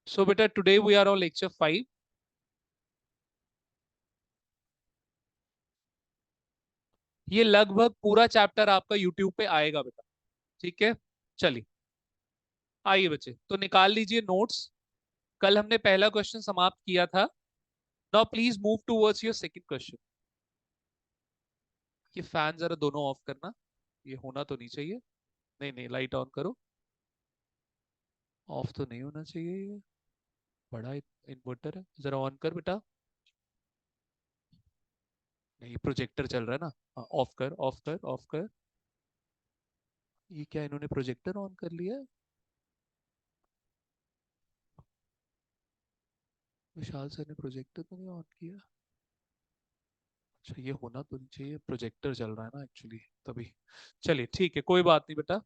So beta, today we are on lecture 5. ये लगभग पूरा चैप्टर आपका यूट्यूब पे आएगा बेटा, ठीक है। चलिए, आइए बच्चे, तो निकाल लीजिए नोट्स। कल हमने पहला क्वेश्चन समाप्त किया था। Now please move towards your second question. ये फैन जरा दोनों ऑफ करना, ये होना तो नहीं चाहिए। नहीं नहीं, लाइट ऑन करो। ऑफ तो नहीं होना चाहिए ये, बड़ा इन्वर्टर है, जरा ऑन कर बेटा। नहीं, प्रोजेक्टर चल रहा है ना। हाँ, ऑफ कर ऑफ कर ऑफ कर। ये क्या, इन्होंने प्रोजेक्टर ऑन कर लिया है? विशाल सर ने प्रोजेक्टर तो नहीं ऑन किया। अच्छा, ये होना तो नहीं चाहिए, प्रोजेक्टर चल रहा है ना एक्चुअली, तभी। चलिए ठीक है, कोई बात नहीं बेटा।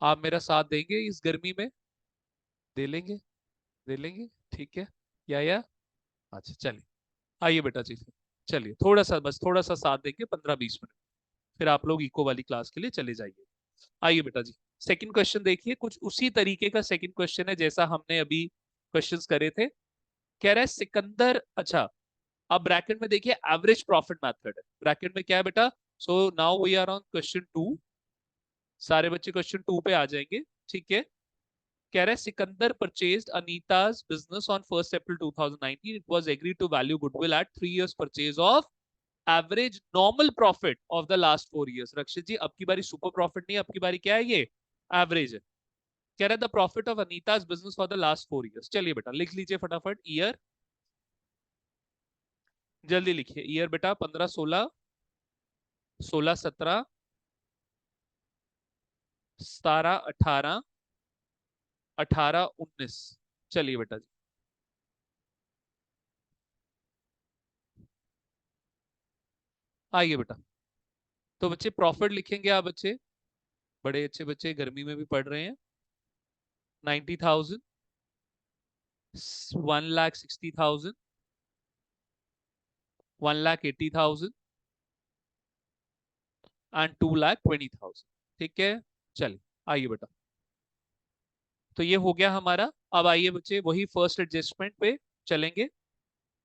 आप मेरा साथ देंगे इस गर्मी में? दे लेंगे, दे लेंगे, ठीक है। या अच्छा चलिए, आइए बेटा जी। चलिए, थोड़ा सा, बस थोड़ा सा साथ देंगे, 15-20 मिनट, फिर आप लोग इको वाली क्लास के लिए चले जाइए। आइए बेटा जी, सेकंड क्वेश्चन देखिए। कुछ उसी तरीके का सेकंड क्वेश्चन है जैसा हमने अभी क्वेश्चंस करे थे। कह रहा है सिकंदर, अच्छा, अब ब्रैकेट में देखिए एवरेज प्रॉफिट मेथड है। ब्रैकेट में क्या है बेटा? So now we are on question 2। सारे बच्चे क्वेश्चन 2 पे आ जाएंगे, ठीक है। कह रहा है Sikandar purchased Anita's business on 1 April 2019। It was agreed to value goodwill at 3 years purchase of average normal profit of the last 4 years। Rakshit ji, अब की बारी सुपर प्रॉफिट नहीं, अब की बारी क्या है, ये एवरेज है। कह रहा है the profit of Anita's business for the last 4 years। चलिए बेटा, लिख लीजिए फटाफट ईयर, जल्दी लिखिए। ईयर बेटा 15-16, 16-17, 17-18, 18-19। चलिए बेटा जी, आइए बेटा। तो बच्चे प्रॉफिट लिखेंगे आप बच्चे, बड़े अच्छे बच्चे, गर्मी में भी पढ़ रहे हैं। 90,000, 1,60,000, 1,80,000 एंड 2,20,000, ठीक है। चलिए, आइए बेटा। तो ये हो गया हमारा। अब आइए बच्चे, वही फर्स्ट एडजस्टमेंट पे चलेंगे।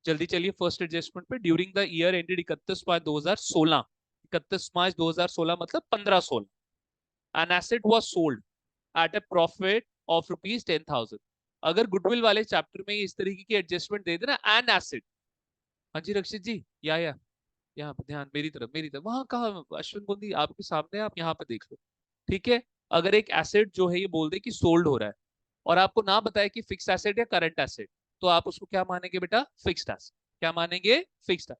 जल्दी चलिए, फर्स्ट एडजस्टमेंट पे। ड्यूरिंग द ईयर एंडेड 31 मार्च 2016, 31 मार्च 2016 मतलब 15-16, an asset was sold at A profit of rupees 10,000। अगर गुडविल वाले चैप्टर में इस तरीके की एडजस्टमेंट दे देना, एन एसेट। हाँ जी रक्षित जी, या यहाँ पे ध्यान, मेरी तरफ, मेरी तरफ। वहां कहा अश्विन गोंदी, आपके सामने, आप यहाँ पे देख लो, ठीक है। अगर एक एसेट जो है ये बोल दे कि सोल्ड हो रहा है, और आपको ना बताए कि फिक्स एसेट या करंट एसेट, तो आप उसको क्या मानेंगे बेटा? Fixed asset. क्या मानेंगे? फिक्स्ड।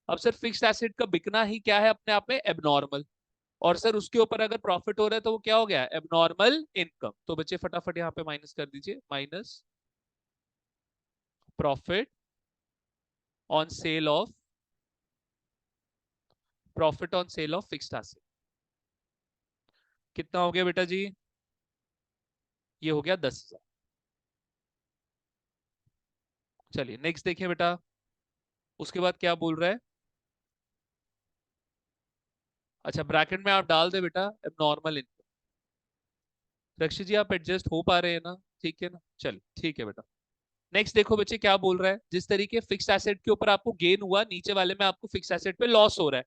अब सर फिक्स्ड एसेट का बिकना ही क्या है अपने आप में? एबनॉर्मल। और सर उसके ऊपर अगर प्रॉफिट हो रहा है तो वो क्या हो गया? Abnormal income. तो बच्चे फटाफट यहाँ पे माइनस कर दीजिए, minus profit on sale of, profit on sale of fixed asset. कितना हो गया बेटा जी? ये हो गया 10,000। चलिए नेक्स्ट देखिए बेटा, उसके बाद क्या बोल रहा है। अच्छा, ब्रैकेट में आप डाल दे बेटा एबनॉर्मल इनकम। रक्षित जी, आप एडजस्ट हो पा रहे हैं ना? ठीक है ना? चलिए ठीक है बेटा। नेक्स्ट देखो बच्चे क्या बोल रहा है। जिस तरीके फिक्स एसेट के ऊपर आपको गेन हुआ, नीचे वाले में आपको फिक्स एसेट पे लॉस हो रहा है।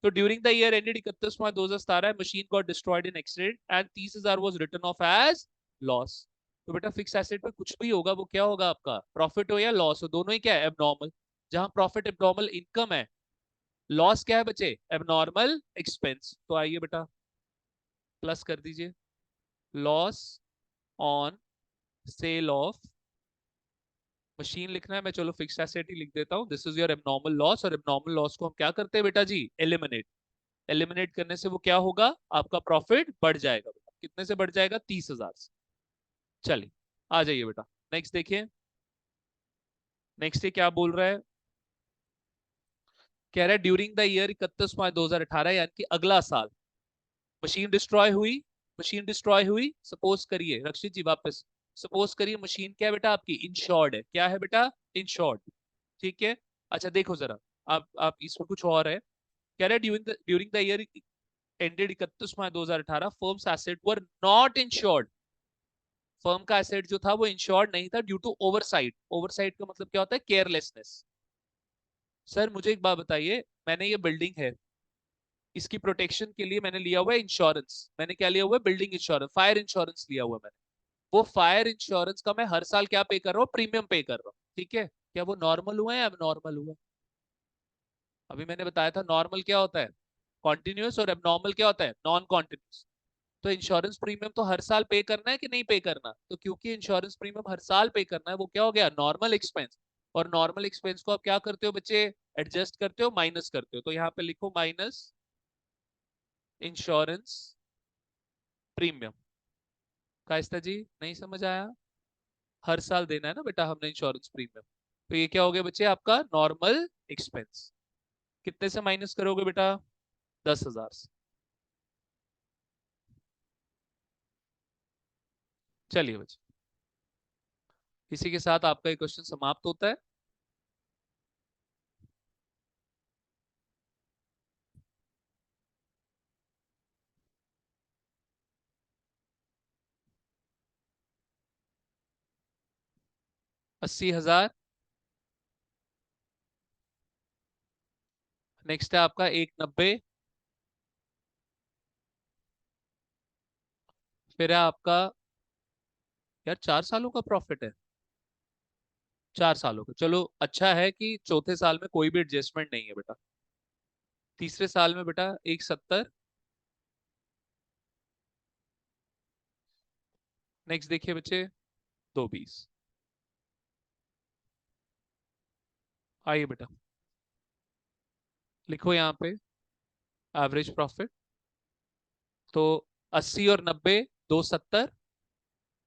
तो during the year ended 31 March 2017, machine got destroyed in accident and 30,000 was written off as loss. तो बेटा फिक्स एसेट पे कुछ भी होगा वो क्या होगा आपका? प्रॉफिट हो या लॉस हो, दोनों ही क्या है? एबनॉर्मल। जहां प्रॉफिट एबनॉर्मल इनकम है, लॉस क्या है बच्चे? Abnormal expense. तो आइए बेटा, प्लस कर दीजिए। Loss on sale of machine लिखना है मैं, चलो फिक्स एसेट ही लिख देता हूं। This is your abnormal loss, और एबनॉर्मल लॉस को हम क्या करते हैं बेटा जी? एलिमिनेट। एलिमिनेट करने से वो क्या होगा? आपका प्रॉफिट बढ़ जाएगा बेटा। कितने से बढ़ जाएगा? 30,000 से। चलिए, आ जाइए बेटा, नेक्स्ट देखिए। नेक्स्ट ये क्या बोल रहा है। कह रहा है ड्यूरिंग द ईयर 31 मार्च 2018, यानी कि अगला साल, मशीन डिस्ट्रॉय हुई। मशीन डिस्ट्रॉय हुई, सपोज करिए रक्षित जी वापस, सपोज करिए मशीन क्या है बेटा आपकी? इंश्योर्ड है। क्या है बेटा? इंश्योर्ड, ठीक है। अच्छा देखो जरा, आप इसमें कुछ और है। कह रहा है during the year ended 31 March 2018, firms asset were not insured firm का एसेट जो था वो इंश्योर्ड नहीं था ड्यू टू ओवरसाइट। ओवरसाइट का मतलब क्या होता है? केयरलेसनेस। सर मुझे एक बात बताइए, मैंने ये बिल्डिंग है, इसकी प्रोटेक्शन के लिए मैंने लिया हुआ है इंश्योरेंस। मैंने क्या लिया हुआ है? बिल्डिंग इंश्योरेंस, फायर इंश्योरेंस लिया हुआ है मैंने। वो फायर इंश्योरेंस का मैं हर साल क्या पे कर रहा हूँ? प्रीमियम पे कर रहा हूँ, ठीक है? क्या वो नॉर्मल हुआ है या नॉर्मल हुआ? अभी मैंने बताया था नॉर्मल क्या होता है, कॉन्टिन्यूस, और एबनॉर्मल क्या होता है, नॉन कॉन्टिन्यूस। तो इंश्योरेंस प्रीमियम तो हर साल पे करना है कि नहीं पे करना? तो क्योंकि इंश्योरेंस प्रीमियम हर साल पे करना है, वो क्या हो गया? Normal expense. और नॉर्मल एक्सपेंस को आप क्या करते हो बच्चे? एडजस्ट करते हो, माइनस करते हो। तो यहाँ पे लिखो माइनस इंश्योरेंस प्रीमियम। कायस्ता जी नहीं समझ आया? हर साल देना है ना बेटा हमने इंश्योरेंस प्रीमियम। तो ये क्या हो गया बच्चे? आपका नॉर्मल एक्सपेंस। कितने से माइनस करोगे बेटा? 10,000 से। चलिए बच्चे, इसी के साथ आपका ये क्वेश्चन समाप्त होता है। अस्सी हजार। नेक्स्ट है आपका 190। फिर है आपका, यार 4 सालों का प्रॉफिट है? 4 सालों का, चलो अच्छा है कि चौथे साल में कोई भी एडजस्टमेंट नहीं है बेटा। तीसरे साल में बेटा 170। नेक्स्ट देखिए बच्चे, 220। आइए बेटा, लिखो यहाँ पे एवरेज प्रॉफिट। तो 80 और 90, 270।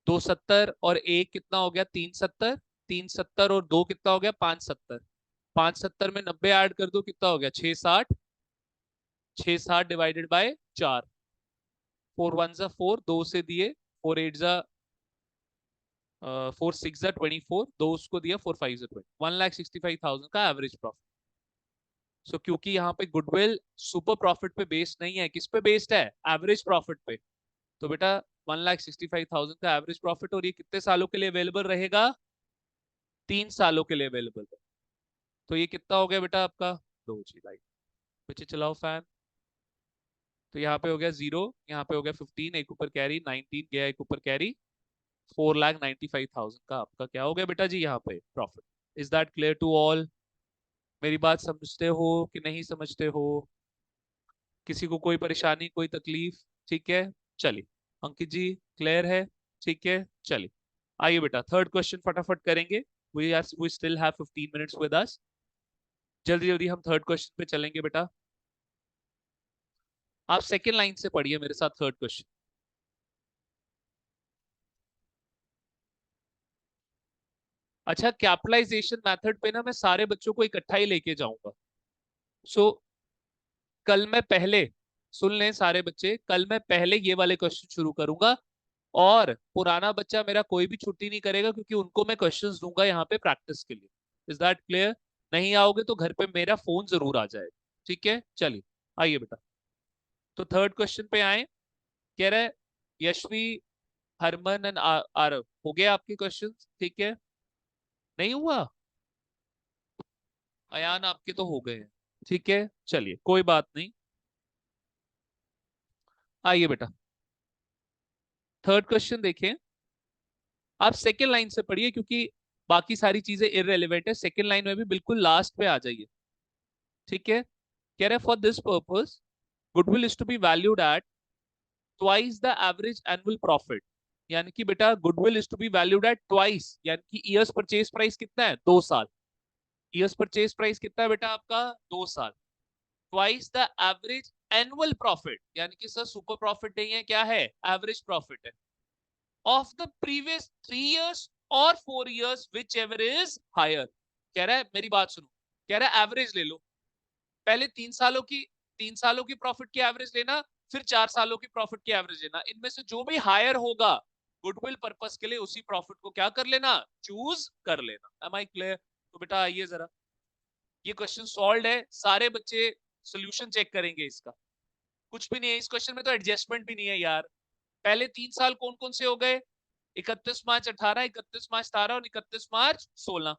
270 और एक कितना हो गया? 370। 370 और दो कितना हो गया? 570। 570 में 90 ऐड कर दो, कितना हो गया? 660। 660 डिवाइडेड बाय 4। 4 1 जा 4, दो से दिए। 4 8 जा 4 6 जा 24, दो उसको दिया, 4 5 जा 20, 1,65,000 का एवरेज प्रॉफिट। सो क्योंकि यहाँ पे गुडविल सुपर प्रॉफिट पे बेस्ड नहीं है, किस पे बेस्ड है? एवरेज प्रॉफिट पे। तो बेटा 1,65,000 का एवरेज प्रॉफिट, और ये कितने सालों के लिए अवेलेबल रहेगा? 3 सालों के लिए अवेलेबल है। तो ये कितना हो गया बेटा आपका? दो जी लाइट। बच्चे चलाओ फैन। तो यहाँ पे हो गया 0, यहाँ पे हो गया 15, एक ऊपर कैरी 19 गया, एक ऊपर कैरी 4,95,000 का आपका क्या हो गया बेटा जी यहाँ पे profit. Is that clear to all? मेरी बात समझते हो कि नहीं समझते हो? किसी को कोई परेशानी, कोई तकलीफ? ठीक है, चलिए। अंकित जी क्लियर है? ठीक है, चलिए। आइए बेटा थर्ड क्वेश्चन फटाफट करेंगे। We still have 15 minutes with us. जल्दी जल्दी हम थर्ड क्वेश्चन पे चलेंगे बेटा। आप सेकेंड लाइन से पढ़िए मेरे साथ थर्ड क्वेश्चन। अच्छा, कैपिटलाइजेशन मेथड पे ना मैं सारे बच्चों को इकट्ठा ही लेके जाऊंगा। सो कल मैं पहले, सुन लें सारे बच्चे, कल मैं पहले ये वाले क्वेश्चन शुरू करूंगा। और पुराना बच्चा मेरा कोई भी छुट्टी नहीं करेगा, क्योंकि उनको मैं क्वेश्चंस दूंगा यहाँ पे प्रैक्टिस के लिए। Is that clear? नहीं आओगे तो घर पे मेरा फोन जरूर आ जाएगा। ठीक है, चलिए। आइए बेटा, तो थर्ड क्वेश्चन पे आए। कह रहे यशवी, हरमन एंड आरव, हो गया आपके क्वेश्चन? ठीक है, नहीं हुआ? अयान आपके तो हो गए हैं। ठीक है, चलिए कोई बात नहीं। आइए बेटा, थर्ड क्वेश्चन देखें। आप सेकेंड लाइन से पढ़िए, क्योंकि बाकी सारी चीजें इररेलेवेंट है। सेकेंड लाइन में भी बिल्कुल लास्ट पे आ जाइए। ठीक है, कह रहे for this purpose goodwill is to be valued at twice the average annual profit. यानी कि बेटा goodwill is to be valued at twice, यानी कि ईयर्स परचेज प्राइस कितना है? 2 साल। ईयर्स परचेज प्राइस कितना है बेटा आपका? 2 साल। Twice the average annual profit, यानी कि सर सुपर प्रॉफिट नहीं है, क्या है? एवरेज प्रॉफिट है। ऑफ द प्रीवियस 3 years और 4 years whichever is higher. कह रहा है मेरी बात सुनो, कह रहा है एवरेज ले लो। पहले 3 सालों की, 3 सालों की प्रॉफिट की एवरेज लेना, फिर 4 सालों की प्रॉफिट की एवरेज लेना। इनमें से जो भी हायर होगा गुडविल पर्पस के लिए, उसी प्रॉफिट को क्या कर लेना? चूज कर लेना। Am I clear? तो बेटा आइए जरा, ये क्वेश्चन सॉल्व है, सारे बच्चे सोल्यूशन चेक करेंगे इसका। कुछ भी नहीं है इस क्वेश्चन में, तो एडजस्टमेंट भी नहीं है यार। पहले 3 साल कौन कौन से हो गए? 31 मार्च 18, 31 मार्च 17 और 31 मार्च 16,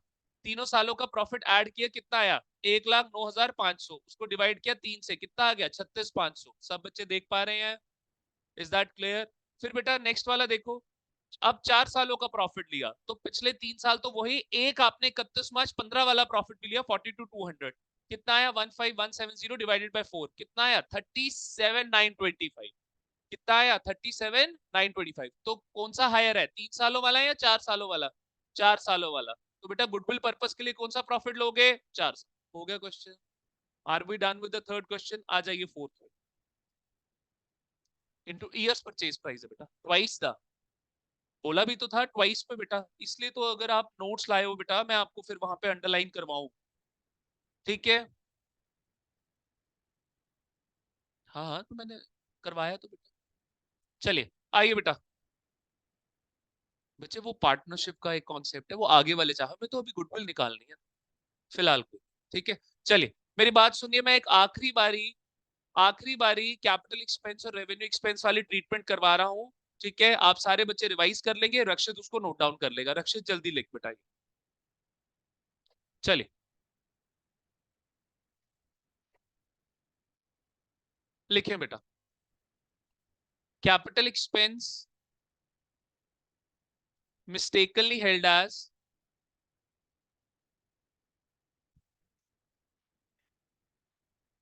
तीनों सालों का प्रॉफिट ऐड किया, कितना आया? 1,09,500। उसको डिवाइड किया 3 से, कितना आ गया? 36,500। सब बच्चे देख पा रहे हैं? Is that clear? फिर बेटा नेक्स्ट वाला देखो, अब 4 सालों का प्रॉफिट लिया तो पिछले 3 साल तो वही, एक आपने 31 मार्च 15 वाला प्रॉफिट भी लिया 42,200। कितना आया? 15,170 डिवाइडेड बाय 4, कितना आया? 37,925। कितना आया? 37,925। तो कौन सा हायर है, 3 सालों वाला या 4 सालों वाला? 4 सालों वाला। तो बेटा गुडविल पर्पस के लिए कौन सा प्रॉफिट लोगे? 4 साल। हो गया question. Are we done with the third question? आ जाइए fourth. Into years purchase price है बेटा, ट्वाइस द, बोला भी तो था ट्वाइस पे बेटा, इसलिए तो अगर आप नोट्स लाए हो बेटा मैं आपको फिर वहां पे अंडरलाइन करवाऊं। ठीक है? हाँ हाँ, तो मैंने करवाया तो बेटा। चलिए आइए बेटा। बच्चे वो पार्टनरशिप का एक कॉन्सेप्ट है, वो आगे वाले चाह, हमें तो अभी गुडविल निकालनी है फिलहाल को। ठीक है? चलिए मेरी बात सुनिए, मैं एक आखिरी बारी कैपिटल एक्सपेंस और रेवेन्यू एक्सपेंस वाली ट्रीटमेंट करवा रहा हूँ। ठीक है? आप सारे बच्चे रिवाइज कर लेंगे, रक्षित उसको नोट डाउन कर लेगा। रक्षित जल्दी लिख बेटा। चलिए लिखें बेटा। Capital expense mistakenly held as,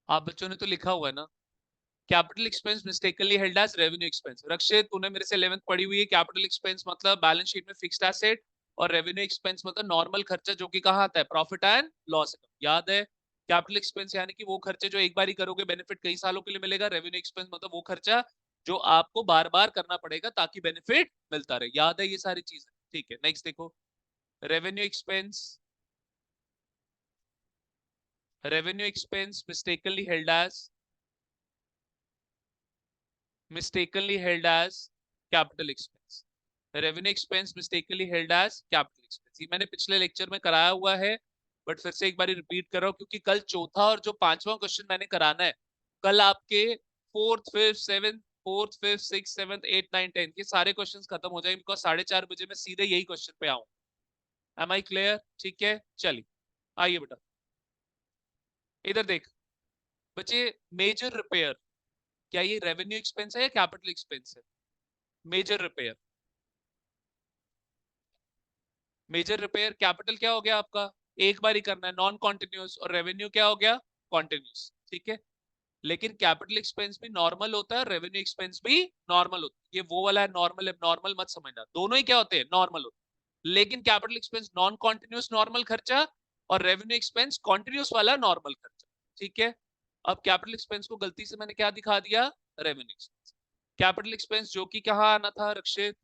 आप बच्चों ने तो लिखा हुआ है ना, capital expense mistakenly held as revenue expense. Rakshit तूने मेरे से 11th पढ़ी हुई है, कैपिटल एक्सपेंस मतलब बैलेंस शीट में फिक्स्ड एसेट, और रेवेन्यू एक्सपेंस मतलब नॉर्मल खर्चा जो कि कहाँ आता है? Profit and loss account. याद है? कैपिटल एक्सपेंस यानी कि वो खर्चे जो एक बार ही करोगे, बेनिफिट कई सालों के लिए मिलेगा। रेवेन्यू एक्सपेंस मतलब वो खर्चा जो आपको बार बार करना पड़ेगा ताकि बेनिफिट मिलता रहे। याद है ये सारी चीजें? ठीक है, नेक्स्ट देखो। Revenue expense, revenue expense mistakenly held as capital expense। Revenue expense mistakenly held as capital expense, ये मैंने पिछले लेक्चर में कराया हुआ है, बट फिर से एक बार रिपीट कर रहा हूं क्योंकि कल चौथा और जो पांचवा क्वेश्चन मैंने कराना है, कल आपके fourth fifth six seventh eight nine tenth ये सारे क्वेश्चंस खत्म हो जाएंगे, बिकॉज 4:30 बजे मैं सीधे यही क्वेश्चन पे आऊँ। Am I clear? ठीक है, चलिए आइए बेटा। इधर देख बच्चे, मेजर रिपेयर, क्या ये रेवेन्यू एक्सपेंस है या कैपिटल एक्सपेंस है? Major repair, major repair capital क्या हो गया आपका? एक बार ही करना है, नॉन कॉन्टिन्यूस। और रेवेन्यू क्या हो गया? कॉन्टिन्यूस। ठीक है? लेकिन कैपिटल एक्सपेंस भी नॉर्मल होता है, रेवेन्यू एक्सपेंस भी नॉर्मल होता है। ये वो वाला है नॉर्मल, अब नॉर्मल मत समझना, दोनों ही क्या होते हैं? नॉर्मल होते हैं। लेकिन capital expense non continuous normal खर्चा, और रेवेन्यू एक्सपेंस कॉन्टिन्यूस वाला नॉर्मल खर्चा। ठीक है? अब कैपिटल एक्सपेंस को गलती से मैंने क्या दिखा दिया? Revenue expense. कैपिटल एक्सपेंस जो कि कहाँ आना था रक्षित?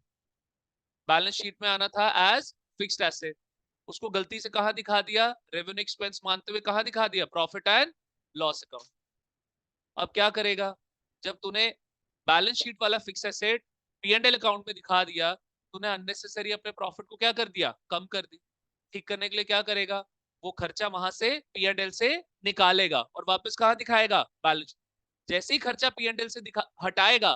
बैलेंस शीट में आना था एज फिक्स्ड एसेट, उसको गलती से कहां दिखा दिया? रेवेन्यू एक्सपेंस मानते हुए कहां दिखा दिया? Profit and loss account. अब क्या करेगा? जब तूने बैलेंस शीट वाला fix asset P and L account में दिखा दिया, तूने अननेसेसरी अपने प्रॉफिट को क्या कर दिया? कम कर दी। ठीक करने के लिए क्या करेगा? वो खर्चा वहां से पी एंड एल से निकालेगा और वापस कहां दिखाएगा? बैलेंस। जैसे ही खर्चा पी एंड एल से हटाएगा,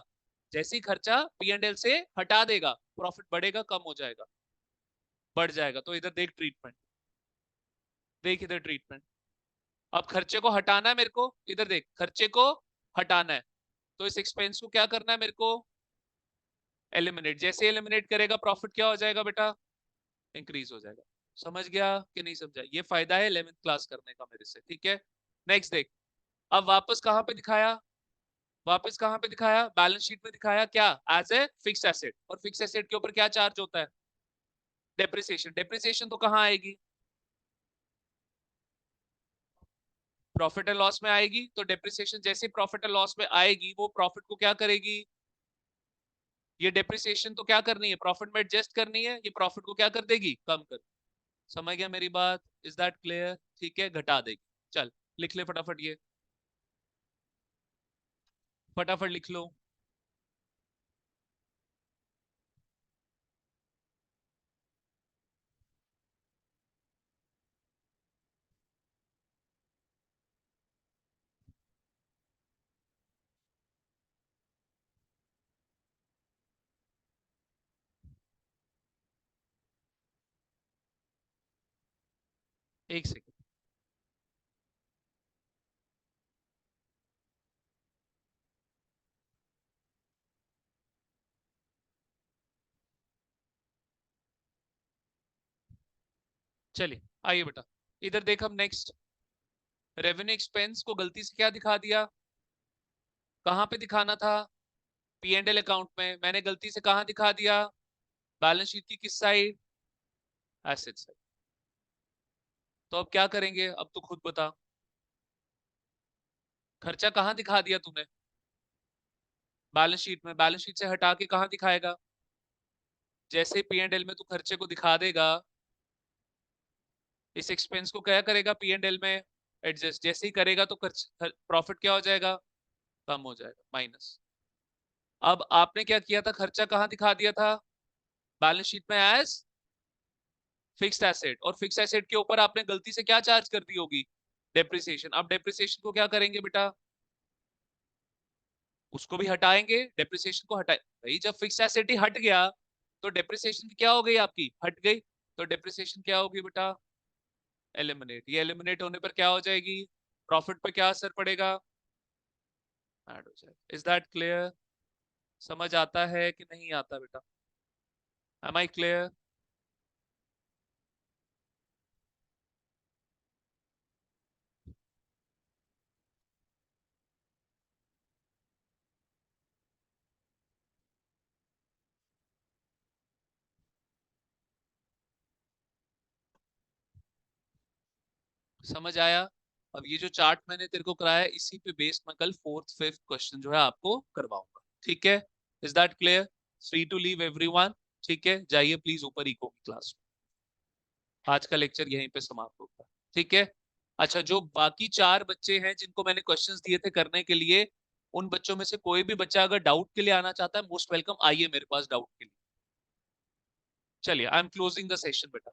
जैसे ही खर्चा पी एंड एल से हटा देगा, प्रॉफिट बढ़ेगा कम हो जाएगा? बढ़ जाएगा। तो इधर देख ट्रीटमेंट, देख इधर ट्रीटमेंट। अब खर्चे को हटाना है मेरे को, इधर देख खर्चे को हटाना है, तो इस एक्सपेंस को क्या करना है मेरे को? एलिमिनेट। जैसे एलिमिनेट करेगा प्रॉफिट क्या हो जाएगा बेटा? इंक्रीज हो जाएगा। समझ गया कि नहीं समझा? ये फायदा है 11th क्लास करने का मेरे से। ठीक है? नेक्स्ट देख। अब वापस कहां पे दिखाया? वापस कहां पे दिखाया? बैलेंस शीट में दिखाया क्या? As a fix asset. और फिक्स एसेट के ऊपर क्या चार्ज होता है? डेप्रिसिएशन। डेप्रिसिएशन तो कहां आएगी? प्रॉफिट एंड लॉस में आएगी। तो डेप्रिसिएशन जैसे प्रॉफिट एंड लॉस में आएगी, वो प्रॉफिट को क्या करेगी? ये डेप्रिसिएशन तो क्या करनी है? प्रॉफिट में एडजस्ट करनी है, ये प्रॉफिट को क्या कर देगी? कम कर। समझ गया मेरी बात? Is that clear? ठीक है, घटा देगी। चल लिख ले फटाफट ये, फटाफट लिख लो। एक सेकेंड। चलिए आइए बेटा, इधर देख हम नेक्स्ट। रेवेन्यू एक्सपेंस को गलती से क्या दिखा दिया, कहां पे दिखाना था, पी एंड एल अकाउंट में, मैंने गलती से कहां दिखा दिया, बैलेंस शीट की किस साइड, एसेट साइड। तो अब क्या करेंगे, अब तू खुद बता, खर्चा कहां दिखा दिया तूने, बैलेंस शीट में, बैलेंस शीट से हटा के कहां दिखाएगा, जैसे पी एंड एल में तू खर्चे को दिखा देगा, इस एक्सपेंस को क्या करेगा पी एंड एल में एडजस्ट, जैसे ही करेगा तो प्रॉफिट क्या हो जाएगा, कम हो जाएगा, माइनस। अब आपने क्या किया था, खर्चा कहां दिखा दिया था, बैलेंस शीट में एज फिक्स्ड एसेट, और फिक्स्ड एसेट के ऊपर आपने गलती से क्या चार्ज कर दी होगी, डेप्रिसिएशन। अब डेप्रिसिएशन को क्या करेंगे बेटा, उसको भी हटाएंगे, डेप्रिसिएशन को हटाए भाई, जब फिक्स्ड एसेट ही हट गया तो डेप्रिसिएशन क्या हो गई, आपकी हट गई, तो डेप्रिसिएशन क्या होगी बेटा, एलिमिनेट। ये एलिमिनेट होने पर क्या हो जाएगी, प्रॉफिट पर क्या असर पड़ेगा, ऐड हो जाएगा। इज दैट क्लियर, समझ आता है कि नहीं आता बेटा, एम आई क्लियर? समझ आया? अब ये जो चार्ट मैंने तेरे को कराया, इसी पे बेस्ड मैं कल फोर्थ फिफ्थ क्वेश्चन जो है आपको करवाऊंगा, ठीक है? Is that clear? Free to leave everyone, ठीक है, जाइए प्लीज ऊपर इको की क्लास में, आज का लेक्चर यहीं पे समाप्त होता है, ठीक है? अच्छा, जो बाकी चार बच्चे हैं जिनको मैंने क्वेश्चंस दिए थे करने के लिए, उन बच्चों में से कोई भी बच्चा अगर डाउट के लिए आना चाहता है, मोस्ट वेलकम, आइए मेरे पास डाउट के लिए। चलिए, I am closing the session बेटा।